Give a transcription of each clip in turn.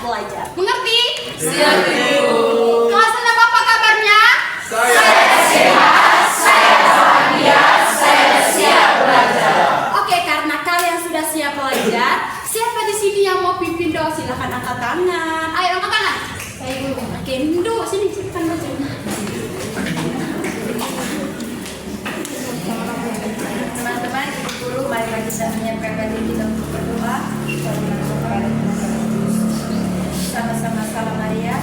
belajar. Mengerti? Siap, Ibu. Kelas 6 apa kabarnya? Saya sehat, saya bahagia, saya siap belajar. Oke, karena kalian sudah siap belajar, siapa di sini yang mau pimpin doa? Silakan angkat tangan. Ayo angkat tangan. Saya Ibu. Oke, Ndu, sini kan baju. Teman-teman, Ibu Guru, mari kita menyiapkan diri kita untuk berdoa. Sama-sama salam Maria.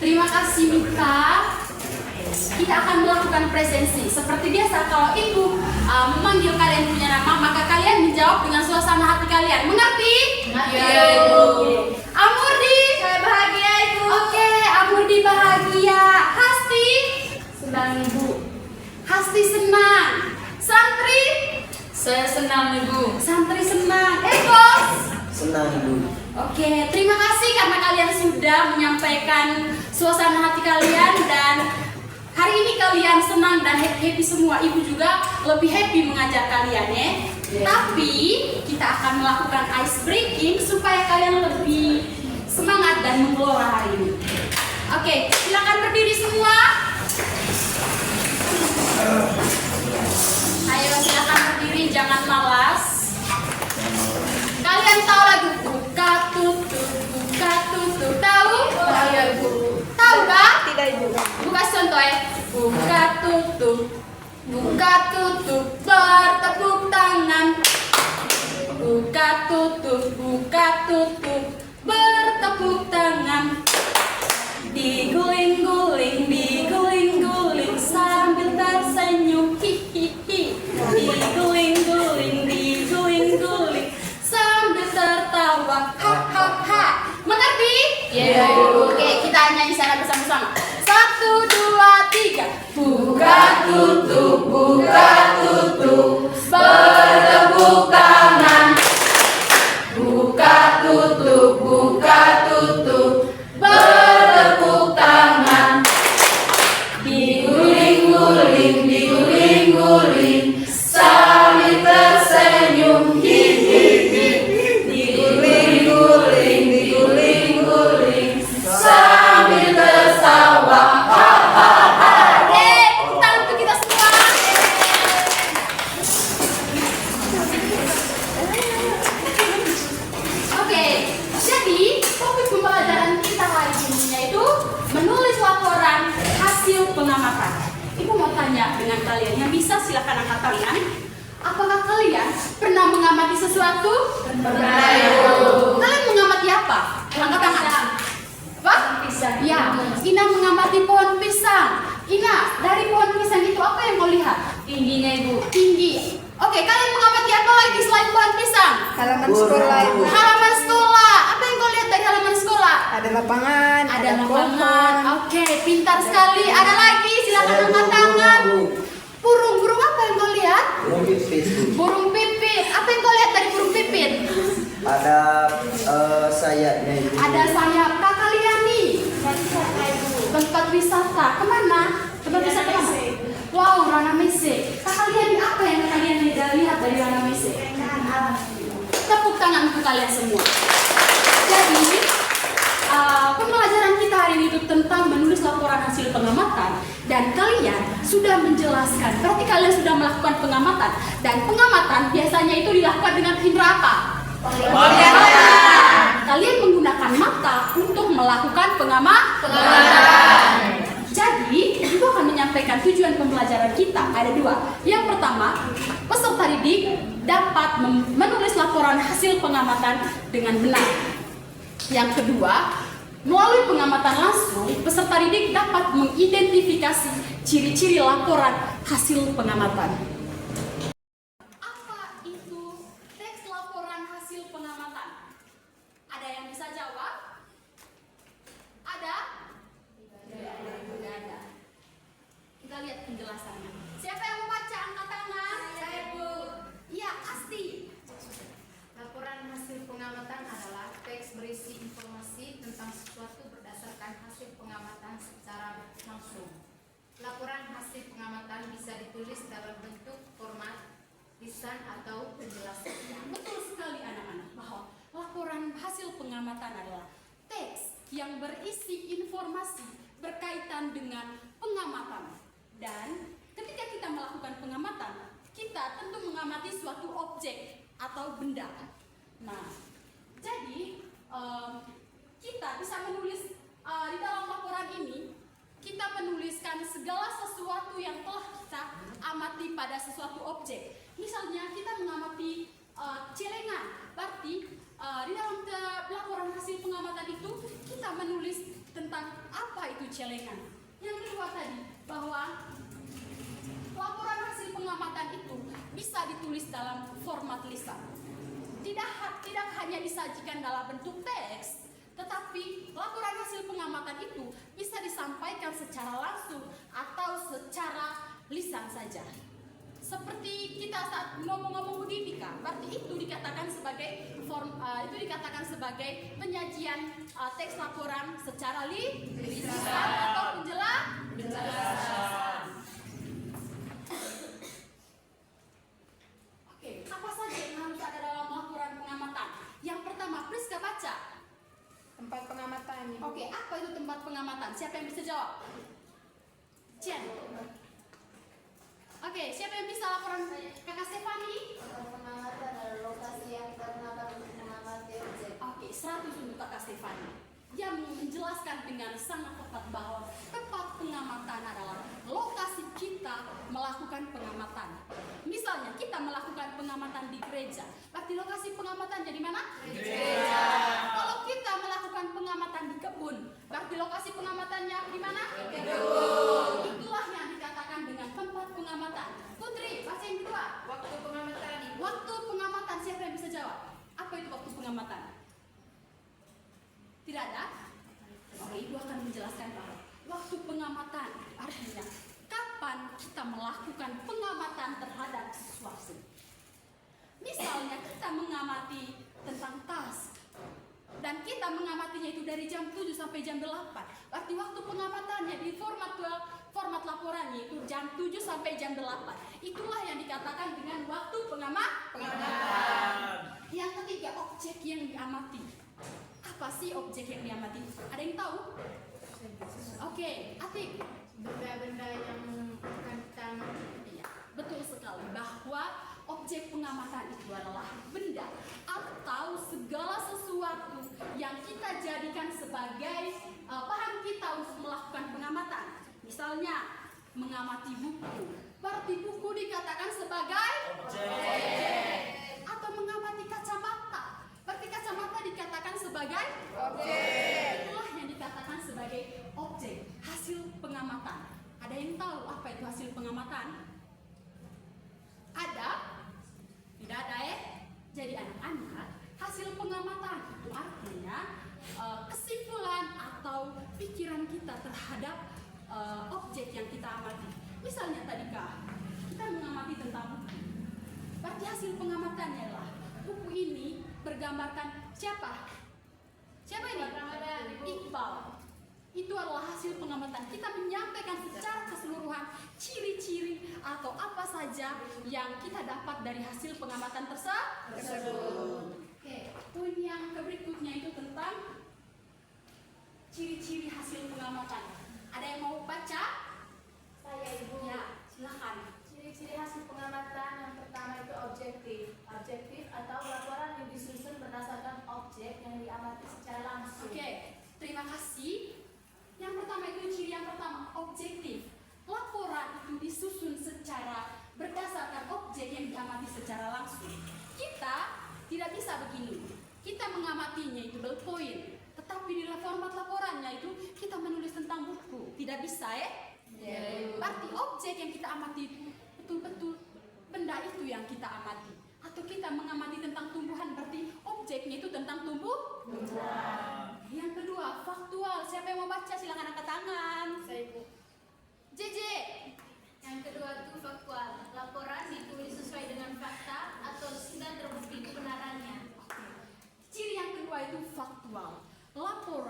Terima kasih Mika. Kita akan melakukan presensi. Seperti biasa, kalau Ibu memanggil kalian punya nama, maka kalian menjawab dengan suasana hati kalian. Mengerti? Iya, Ibu. Amurdi. Saya bahagia, Ibu. Oke, Amurdi bahagia. Hasti. Senang, Ibu. Hasti senang. Santri. Saya senang, Ibu. Santri senang. Egos. Senang, Ibu. Oke, terima kasih karena kalian sudah menyampaikan suasana hati kalian dan hari ini kalian senang dan happy semua. Ibu juga lebih happy mengajar kalian ya. Tapi kita akan melakukan ice breaking supaya kalian lebih semangat dan menggelora hari ini. Oke, silakan berdiri semua. Ayo silakan berdiri, jangan malas. Kalian tahu lagu buka tutup, tahu? Oh iya, Ibu. Tahu kah? Tidak, Ibu. Buka contoh ya. Buka tutup, bertepuk tangan. Buka tutup, bertepuk tangan. Diguling-guling sambil tersenyum. Hihihi. Diguling-guling sambil tertawa. Hahaha. Mengerti? Iya, Ibu. Oke, kita nyanyi sana bersama-sama. 1, 2, 3. Buka tutup, bertepuk tangan. Buka tutup, bertepuk tangan. Diguling-guling sambil tersenyum. Hihihi. Diguling-guling sambil tertawa. Yeay, tepuk tangan untuk kita semua. Oke, jadi topik pembelajaran kita hari ini yaitu menulis laporan hasil pengamatan. Ibu mau tanya dengan kalian yang bisa silakan angkat tangan. Apakah kalian pernah mengamati sesuatu? Pernah, Ibu. Kalian mengamati apa? Angkat tangan. Apa? Pisang. Ya, Ina mengamati pohon pisang. Ina, dari pohon pisang itu apa yang kau lihat? Tingginya, Ibu. Tinggi. Oke, kalian mengamati apa lagi selain pohon pisang? Halaman sekolah, Ibu. Halaman sekolah. Apa yang kau lihat dari halaman sekolah? Ada lapangan, Ada lapangan. Oke, pintar sekali. Ada lagi, silakan angkat tangan. Burung apa yang kau lihat? Burung pipit, Bu. Burung pipit. Apa yang kau lihat dari burung pipit? Ada sayapnya, Ibu. Ada sayap. Kakak Liani. Tempat wisata. Kemana? Tempat wisata kemana? Wow, Rana Mese. Kakak Liani, apa yang kalian lihat dari Rana Mese? Tepuk tangan untuk kalian semua. Jadi, pembelajaran kita hari ini itu tentang menulis laporan hasil pengamatan dan kalian sudah menjelaskan. Berarti kalian sudah melakukan pengamatan dan pengamatan biasanya itu dilakukan dengan indera apa? Kalian menggunakan mata untuk melakukan pengamatan. Jadi, Ibu akan menyampaikan tujuan pembelajaran kita. Ada 2. Yang pertama, peserta didik dapat menulis laporan hasil pengamatan dengan benar. Yang kedua, melalui pengamatan langsung, peserta didik dapat mengidentifikasi ciri-ciri laporan hasil pengamatan. Apa itu teks laporan hasil pengamatan? Ada yang bisa jawab? Ada? Tidak ada. Kita lihat penjelasannya. Siapa yang membaca angkat tangan? Saya, Bu. Iya, Asti. Laporan informasi tentang sesuatu berdasarkan hasil pengamatan secara langsung. Laporan hasil pengamatan bisa ditulis dalam bentuk format lisan atau penjelasan. Betul sekali anak-anak bahwa laporan hasil pengamatan adalah teks yang berisi informasi berkaitan dengan pengamatan. Dan ketika kita melakukan pengamatan, kita tentu mengamati suatu objek atau benda. Nah, jadi kita bisa menulis di dalam laporan ini, kita menuliskan segala sesuatu yang telah kita amati pada sesuatu objek. Misalnya kita mengamati celengan, berarti di dalam laporan hasil pengamatan itu kita menulis tentang apa itu celengan. Yang kedua tadi, bahwa laporan hasil pengamatan itu bisa ditulis dalam format lisan. Tidak hanya disajikan dalam bentuk teks, tetapi laporan hasil pengamatan itu bisa disampaikan secara langsung atau secara lisan saja. Seperti kita saat ngomong-ngomong begini kan, berarti itu dikatakan sebagai penyajian teks laporan secara lisan atau penjelasan. Oke, apa saja yang harus ada dalam laporan pengamatan? Yang pertama, Priska baca. Tempat pengamatan. Oke, apa itu tempat pengamatan? Siapa yang bisa jawab? Jen. Oke, siapa yang bisa laporan? Kakak Stefani? Tempat pengamatan adalah lokasi yang digunakan untuk mengamati objek. Oke, 100 untuk Kakak Stefani. Dia menjelaskan dengan sangat tepat bahwa tempat pengamatan adalah lokasi kita melakukan pengamatan. Misalnya kita melakukan pengamatan di gereja, berarti lokasi pengamatan jadi mana? Gereja. Kalau kita melakukan pengamatan di kebun, berarti lokasi pengamatannya di mana? Kebun. Itulah yang dikatakan dengan tempat pengamatan. Putri, baca yang kedua. Waktu pengamatan. Waktu pengamatan, siapa yang bisa jawab? Apa itu waktu pengamatan? Tidak ada? Oke, Ibu akan menjelaskan bahwa waktu pengamatan artinya kapan kita melakukan pengamatan terhadap sesuatu. Misalnya kita mengamati tentang tas dan kita mengamatinya itu dari jam 7 sampai jam 8. Berarti waktu pengamatannya di format laporannya itu jam 7 sampai jam 8. Itulah yang dikatakan dengan waktu pengamatan. Yang ketiga, objek yang diamati. Apa sih objek yang diamati? Ada yang tahu? Oke, Atik. Benda-benda yang akan kita amati. Iya, betul sekali bahwa objek pengamatan itu adalah benda atau segala sesuatu yang kita jadikan sebagai bahan kita untuk melakukan pengamatan. Misalnya mengamati buku, berarti buku dikatakan sebagai objek. Atau mengamati kacamata, berarti kacamata dikatakan sebagai objek. Itulah yang dikatakan sebagai objek hasil pengamatan. Ada yang tahu apa itu hasil pengamatan? Ada? Tidak ada ya? Jadi anak-anak, hasil pengamatan itu artinya kesimpulan atau pikiran kita terhadap objek yang kita amati. Misalnya tadi Kak, kita mengamati tentang buku. Berarti hasil pengamatannya adalah buku ini bergambarkan siapa? Siapa ini? Iqbal. Itu adalah hasil pengamatan. Kita menyampaikan secara keseluruhan ciri-ciri atau apa saja yang kita dapat dari hasil pengamatan tersebut. Oke, poin yang berikutnya itu tentang ciri-ciri hasil pengamatan. Ada yang mau baca? Saya Ibu. Ya, silakan. Ciri-ciri hasil pengamatan yang pertama itu objektif. Objektif atau laporan yang disusun berdasarkan objek yang diamati secara langsung. Oke, terima kasih. Yang pertama itu ciri yang pertama, objektif. Laporan itu disusun secara berdasarkan objek yang diamati secara langsung. Kita tidak bisa begini. Kita mengamatinya itu bullet point, tetapi di format laporannya itu kita menulis tentang buku. Tidak bisa ya? Berarti objek yang kita amati itu betul-betul benda itu yang kita amati. Atau kita mengamati tentang tumbuhan, berarti objeknya itu tentang tumbuhan. Yang kedua, faktual. Siapa yang mau baca? Silakan angkat tangan. Saya Ibu. JJ. Yang kedua itu faktual. Laporan ditulis sesuai dengan fakta atau sudah terbukti kebenarannya. Ciri yang kedua itu faktual. Laporan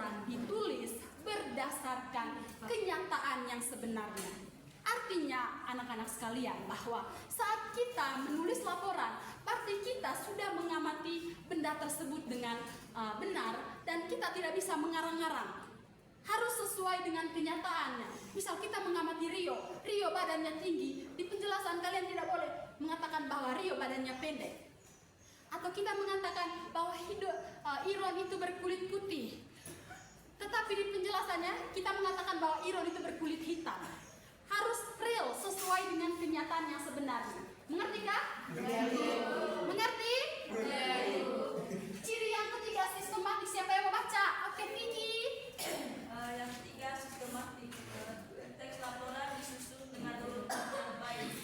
anak-anak sekalian bahwa saat kita menulis laporan, berarti kita sudah mengamati benda tersebut dengan benar dan kita tidak bisa mengarang-arang. Harus sesuai dengan kenyataannya. Misal kita mengamati Rio badannya tinggi, di penjelasan kalian tidak boleh mengatakan bahwa Rio badannya pendek. Atau kita mengatakan bahwa Iron itu berkulit putih, tetapi di penjelasannya kita mengatakan bahwa Iron itu berkulit hitam. Harus real, sesuai dengan kenyataan yang sebenarnya. Mengerti kah? Mengerti? Ciri yang ketiga, sistematik. Siapa yang mau baca? Oke, Vicky. Yang ketiga, sistematik. Teks laporan disusun dengan urutan yang baik.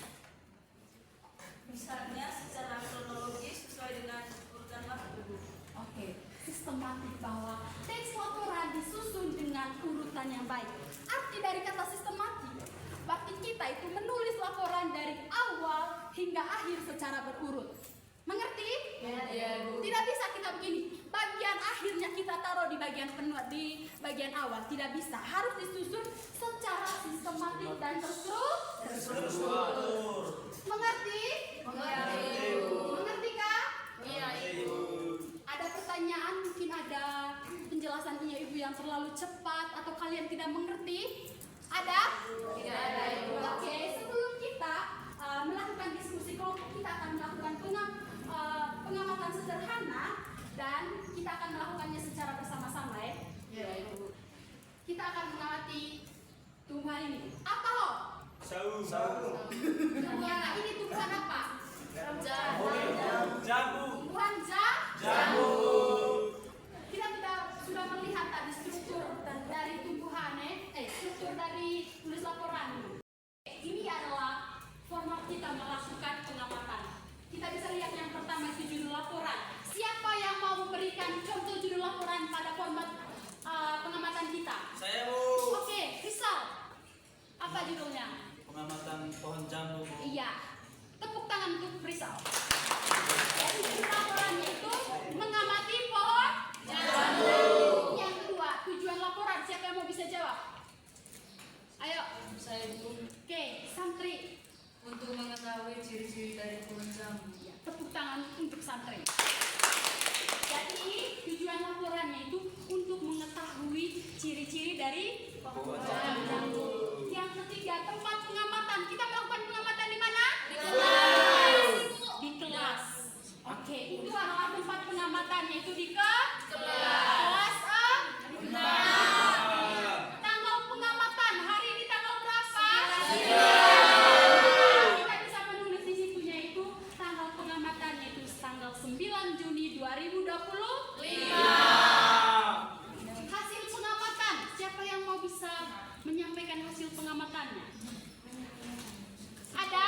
Misalnya secara kronologis sesuai dengan urutan waktu. Oke, sistematik bahwa teks laporan disusun dengan urutan yang baik. Arti dari kata sistematik, berarti kita itu menulis laporan dari awal hingga akhir secara berurut. Mengerti? Ya, Bu. Tidak bisa kita begini. Bagian akhirnya kita taruh di bagian awal. Tidak bisa. Harus disusun secara sistematik dan terstruktur. Mengerti? Mengerti kah? Iya, Ibu. Ada pertanyaan, mungkin ada penjelasan ibu yang terlalu cepat atau kalian tidak mengerti? Ada? Tidak ada, Ibu. Oke, sebelum kita melakukan diskusi kelompok, kita akan melakukan pengamatan sederhana dan kita akan melakukannya secara bersama-sama ya. Ya, Ibu. Kita akan mengamati tumbuhan ini. Apa loh? Tumbuhan ini tumbuhan apa? Tumbuhan kita sudah melihat tadi struktur dari tumbuhan, struktur dari tulis laporan. Ini adalah format kita melakukan pengamatan. Kita bisa lihat yang pertama itu judul laporan. Siapa yang mau memberikan contoh judul laporan pada format pengamatan kita? Saya, Bu. Oke, Rizal. Apa judulnya? Pengamatan pohon jambu, Bu. Iya. Tepuk tangan untuk Rizal. Jadi judul laporannya itu mengamati pohon jambu. Yang kedua, tujuan laporan. Siapa yang mau bisa jawab? Ayo. Saya, Bu, Oke, santri. untuk mengetahui ciri-ciri dari pohon jambu. Ya, tepuk tangan untuk santri. Jadi tujuan laporannya itu untuk mengetahui ciri-ciri dari pohon jambu. Yang ketiga, tempat pengamatan. Kita melakukan pengamatan di mana? Di kelas. Di kelas. Oke, itu adalah tempat pengamatannya itu di kelas 6. Tanggal pengamatan hari ini tanggal berapa? Kita bisa menulis di situnya itu tanggal pengamatannya itu tanggal 9 Juni 2025. Hasil pengamatan, siapa yang mau bisa menyampaikan hasil pengamatannya? Ada?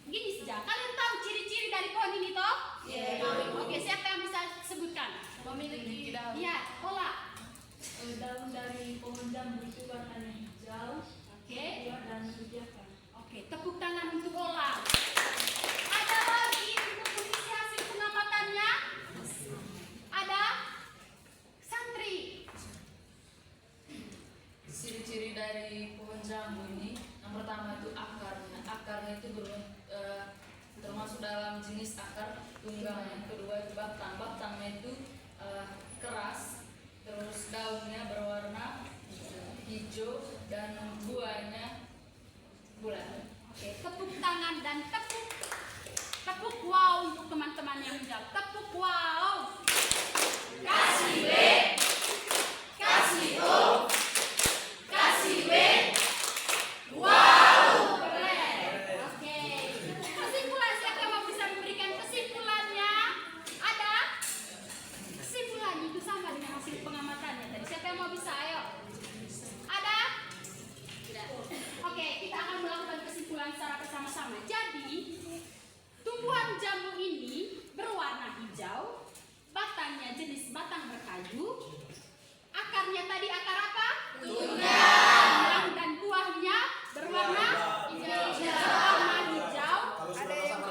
Gini saja, kalian tahu ciri-ciri dari pohon ini toh? Oke, siapa yang bisa sebutkan? Memiliki daun. Iya, Ola. Daun dari pohon jambu itu warnanya hijau, Oke. dan menunjukkan. Oke, tepuk tangan untuk Ola. Ada lagi untuk mengisi hasil pengamatannya? Ada? Santri. Ciri-ciri dari pohon jambu ini, yang pertama itu akarnya. Akarnya itu termasuk dalam jenis akar tunggang. Yang kedua itu batang. Batangnya itu keras, terus daunnya berwarna hijau dan buahnya bulat. Oke, tepuk tangan dan tepuk wow untuk teman-teman yang menjawab. Tepuk wow. Kasih B. Kasih O. Kasih B. Wow. Keren. Oke. Kesimpulan, siapa yang mau bisa memberikan kesimpulannya? Ada? Kesimpulannya itu sama dengan hasil pengamatannya tadi. Siapa yang mau bisa? Ayo. Ada? Oke, kita akan melakukan kesimpulan secara bersama-sama. Jadi, tumbuhan jambu ini berwarna hijau, batangnya jenis batang berkayu, akarnya tadi akar apa? Tunggang. Dan buahnya berwarna hijau. Warna hijau. Ada yang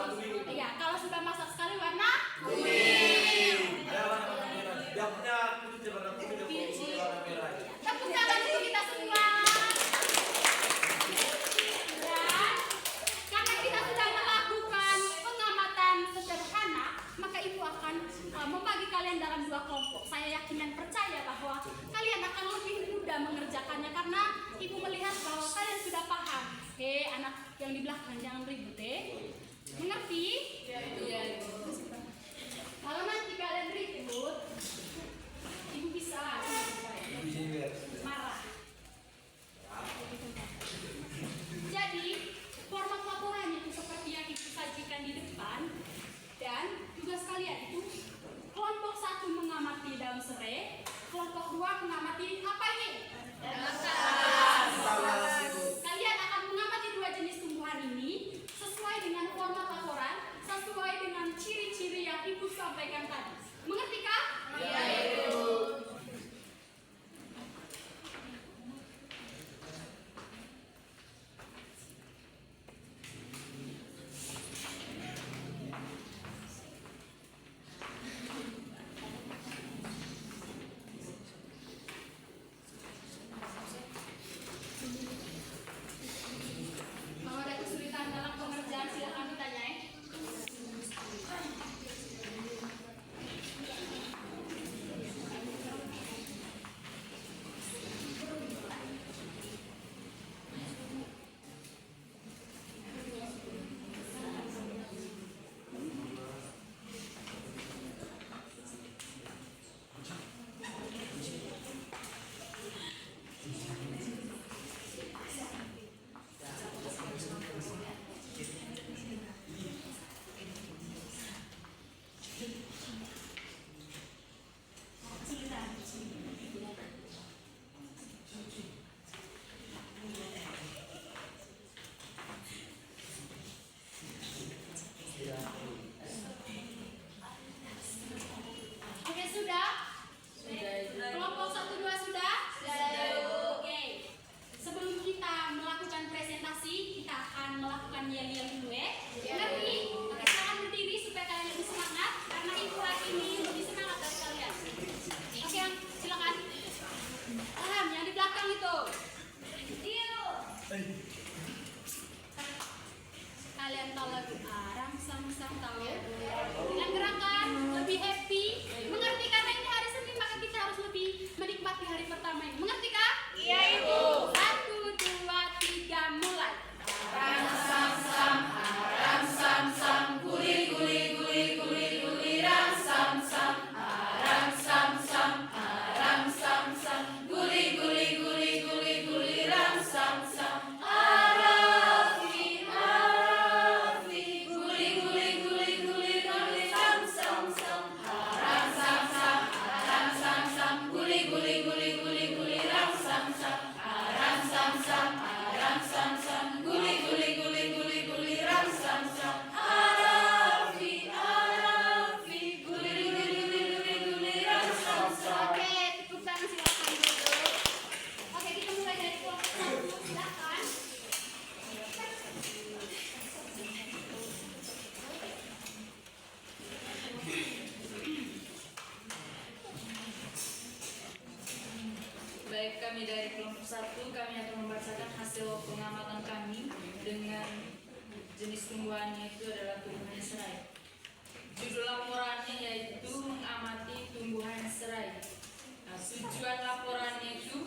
Iya, kalau sudah masak sekali warna kuning. Ada warna merah. Yang punya kulit warna kuning dan kulit warna merah. tepuk tangan dulu kita semua. Ya. anak-anak yang di belakang jangan ribut mengerti? Iya, Ibu. Kalau nanti kalian ribut, ibu bisa marah. Jadi format laporannya itu seperti yang ibu sajikan di depan, dan tugas kalian itu kelompok 1 mengamati daun serai, kelompok 2 mengamati apa ini? Kalian akan mengamati 2 jenis tumbuhan ini sesuai dengan format laporan, sesuai dengan ciri-ciri yang ibu sampaikan tadi. Mengerti kah? Iya, Ibu. Kalau ada kesulitan dalam pengerjaan silakan ditanya ya. Oke, sudah? Kelompok 1, 2 sudah? Oke. Sebelum kita melakukan presentasi, kita akan melakukan yel-yel dulu ya. Ngerti? Oke, silakan berdiri supaya kalian lebih semangat, karena ibu hari ini lebih semangat dari kalian. Oke, silakan. Yang di belakang itu. Kalian tahu lagu Arang Sang tahu? Dengan gerakan lebih happy. Mengerti? Karena ini hari Senin, maka kita harus lebih menikmati hari pertama ini. Mengerti kah? Iya, Ibu. 1, 2, 3, mulai. Arang sam guli guli guli guli guli rang sam arang sam guli guli guli guli guli rang sam arafi guli guli guli guli guli rang sam arang sam guli guli guli guli guli rang sam arang sam guli guli guli guli guli rang sam arafi guli guli guli guli guli rang sam. Oke, tepuk tangan silakan dulu. Oke, kita mulai dari kelompok 1, silakan. Baik, kami dari kelompok 1, kami akan membacakan hasil pengamatan kami dengan jenis tumbuhannya itu adalah tumbuhan serai. Judul laporannya yaitu mengamati tumbuhan serai. Nah, tujuan laporannya itu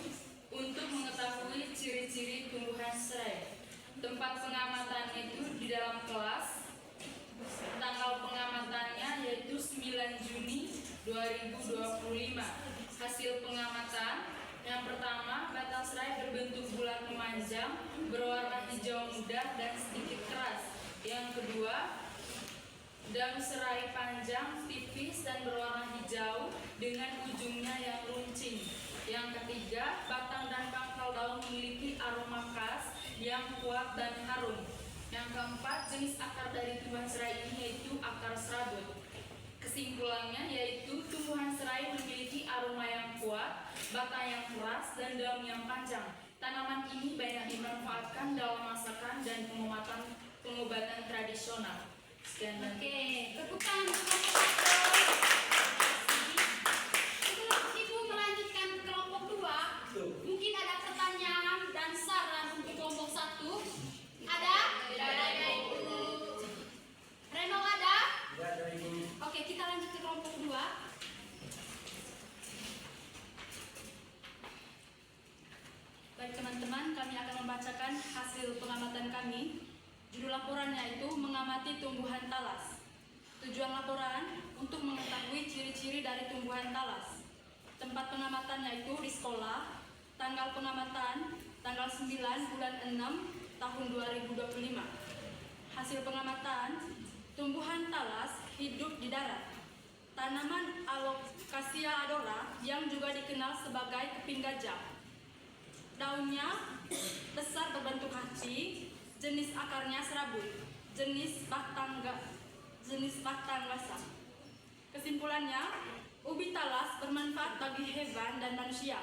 untuk mengetahui ciri-ciri tumbuhan serai. Tempat pengamatannya itu di dalam kelas. Tanggal pengamatannya yaitu 9 Juni 2025. Hasil pengamatan yang pertama, batang serai berbentuk bulat memanjang, berwarna hijau muda dan sedikit keras. Yang kedua, daun serai panjang, tipis dan berwarna hijau dengan ujungnya yang runcing. Yang ketiga, batang dan pangkal daun memiliki aroma khas yang kuat dan harum. Yang keempat, jenis akar dari tumbuhan serai ini yaitu akar serabut. Kesimpulannya yaitu tumbuhan serai memiliki aroma yang kuat, batang yang keras, dan daun yang panjang. Tanaman ini banyak dimanfaatkan dalam masakan dan pengobatan tradisional. Sekian. Oke, tepuk tangan untuk kelompok 1. Sebelum Ibu melanjutkan ke kelompok 2, mungkin ada pertanyaan dan saran untuk kelompok 1. Ada? Ada, Ibu. Reno ada? Oke, kita lanjut ke kelompok 2. Baik teman-teman, kami akan membacakan hasil pengamatan kami. Judul laporannya itu mengamati tumbuhan talas. Tujuan laporan untuk mengetahui ciri-ciri dari tumbuhan talas. Tempat pengamatannya itu di sekolah. Tanggal pengamatan tanggal 9 bulan 6 tahun 2025. Hasil pengamatan, tumbuhan talas hidup di darat. Tanaman Alocasia adora yang juga dikenal sebagai keping gajah. Daunnya besar berbentuk hati, jenis akarnya serabut, jenis batang gasa. Kesimpulannya, ubi talas bermanfaat bagi hewan dan manusia.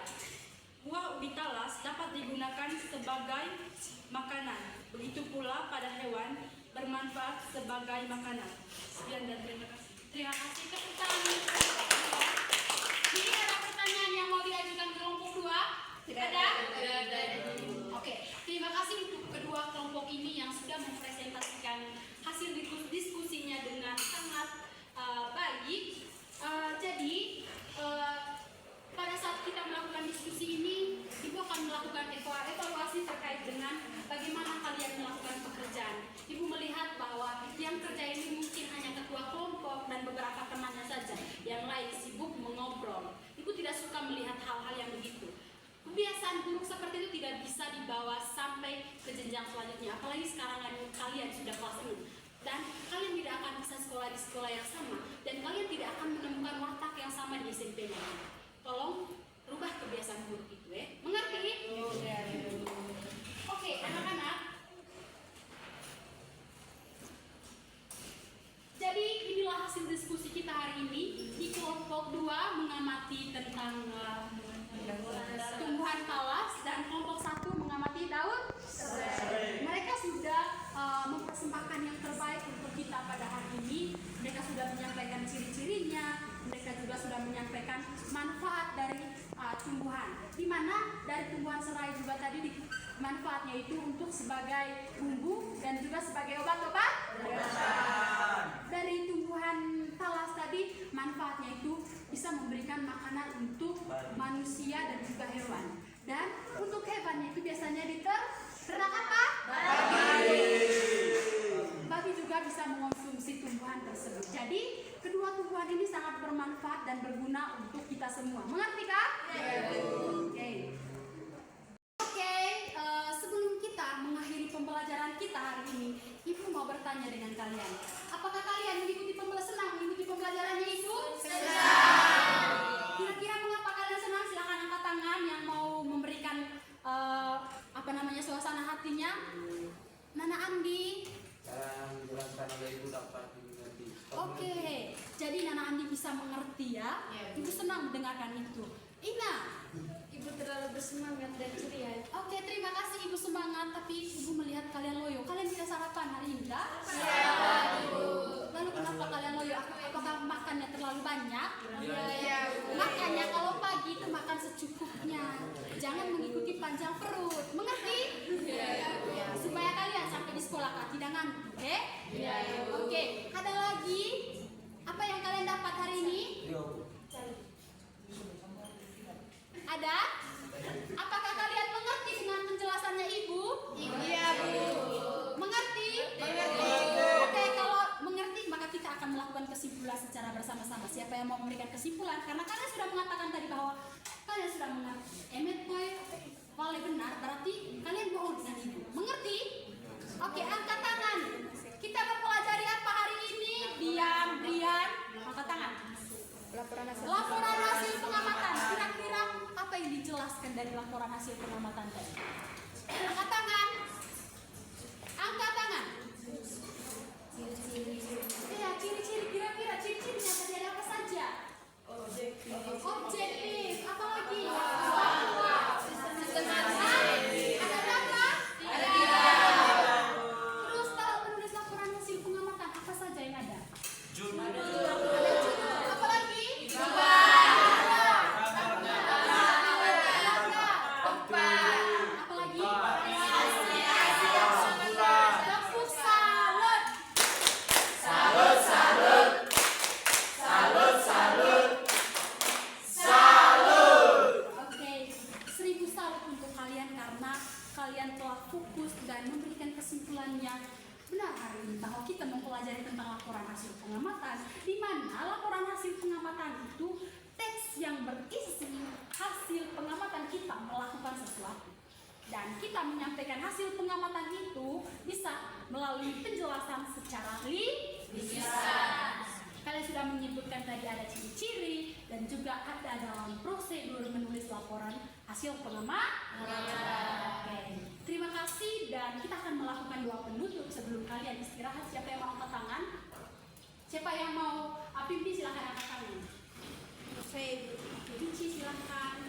Buah ubi talas dapat digunakan sebagai makanan. Begitu pula pada hewan bermanfaat sebagai makanan. Sekian dan terima kasih. Terima kasih, tepuk tangan. Jadi ada pertanyaan yang mau diajukan ke kelompok 2? Tidak ada? Tidak ada. Oke, terima kasih untuk kedua kelompok ini yang sudah mempresentasikan hasil diskusinya dengan sangat baik. Jadi pada saat kita melakukan diskusi ini, Ibu akan melakukan evaluasi terkait dengan bagaimana kalian melakukan pekerjaan. Ibu melihat bahwa yang kerja ini mungkin hanya ketua kelompok dan beberapa temannya saja, yang lain sibuk mengobrol. Ibu tidak suka melihat hal-hal yang begitu. Kebiasaan buruk seperti itu tidak bisa dibawa sampai ke jenjang selanjutnya, apalagi sekarang kalian sudah kelas 6 dan kalian tidak akan bisa sekolah di sekolah yang sama dan kalian tidak akan menemukan watak yang sama di SMP-nya. Tolong rubah kebiasaan buruk itu, mengerti? Oke, anak-anak. Jadi inilah hasil diskusi kita hari ini. Di kelompok 2 mengamati tentang tumbuhan talas dan kelompok 1 mengamati daun serai. Mereka sudah mempersembahkan yang terbaik untuk kita pada hari ini. Mereka sudah menyampaikan ciri-cirinya. Mereka juga sudah menyampaikan manfaat dari tumbuhan. Di mana dari tumbuhan serai juga tadi manfaatnya itu untuk sebagai bumbu dan juga sebagai obat-obat. Dari tumbuhan talas tadi manfaatnya itu bisa memberikan makanan untuk manusia dan juga hewan. Dan untuk hewannya itu biasanya ternak apa? Babi juga bisa mengonsumsi tumbuhan tersebut. Jadi kedua tumbuhan ini sangat bermanfaat dan berguna untuk kita semua. Mengerti kan? Oke, sebelum kita mengakhiri pembelajaran kita hari ini, Ibu mau bertanya dengan kalian. Apakah kalian senang mengikuti pembelajarannya Ibu? Senang. Kira-kira mengapa kalian senang? Silakan angkat tangan yang mau memberikan suasana hatinya. Nana Andi. Menjelaskan oleh Ibu dapat dimengerti. Oke, jadi Nana Andi bisa mengerti ya. Ibu senang mendengarkan itu. Ina. Ibu terlalu bersemangat dan ceria. Oke, terima kasih Ibu semangat, tapi Ibu melihat kalian loyo. Kalian tidak sarapan hari ini, tak? Siapa, Ibu? Lalu kenapa kalian loyo? Apakah makannya terlalu banyak? Iya, Bu. Makanya kalau pagi itu makan secukupnya. Jangan mengikuti panjang perut. Mengerti? Iya. Supaya kalian sampai di sekolah tidak ngantuk, oke? Iya, Ibu. Oke, ada lagi? Apa yang kalian dapat hari ini? Ada? Apakah kalian mengerti dengan penjelasannya Ibu? Iya, Bu. Mengerti? Mengerti. Oke, kalau mengerti maka kita akan melakukan kesimpulan secara bersama-sama. Siapa yang mau memberikan kesimpulan? Karena kalian sudah mengatakan tadi bahwa kalian sudah mengerti. Emet boy, kalau benar berarti kalian bohong dengan Ibu. Mengerti? Oke, angkat tangan. Kita mempelajari apa hari ini? Diam, Brian. Angkat tangan. Laporan hasil pengamatan. Kira-kira apa yang dijelaskan dari laporan hasil pengamatan tadi? Angkat tangan. Angkat tangan. Ya, ciri-ciri kira-kira ciri-cirinya tadi ada apa saja? Objektif. Apa lagi? Sistematis. Ada berapa? kesimpulannya benar hari ini bahwa kita mempelajari tentang laporan hasil pengamatan, di mana laporan hasil pengamatan itu teks yang berisi hasil pengamatan kita melakukan sesuatu. Dan kita menyampaikan hasil pengamatan itu bisa melalui penjelasan secara lisan. Kalian sudah menyebutkan tadi ada ciri-ciri dan juga ada dalam prosedur menulis laporan hasil pengamatan. Oke. Terima kasih dan kita akan melakukan doa penutup sebelum kalian istirahat. Siapa yang mau angkat tangan? Siapa yang mau? Pimpi silahkan angkat tangan. Oke, Cici silahkan.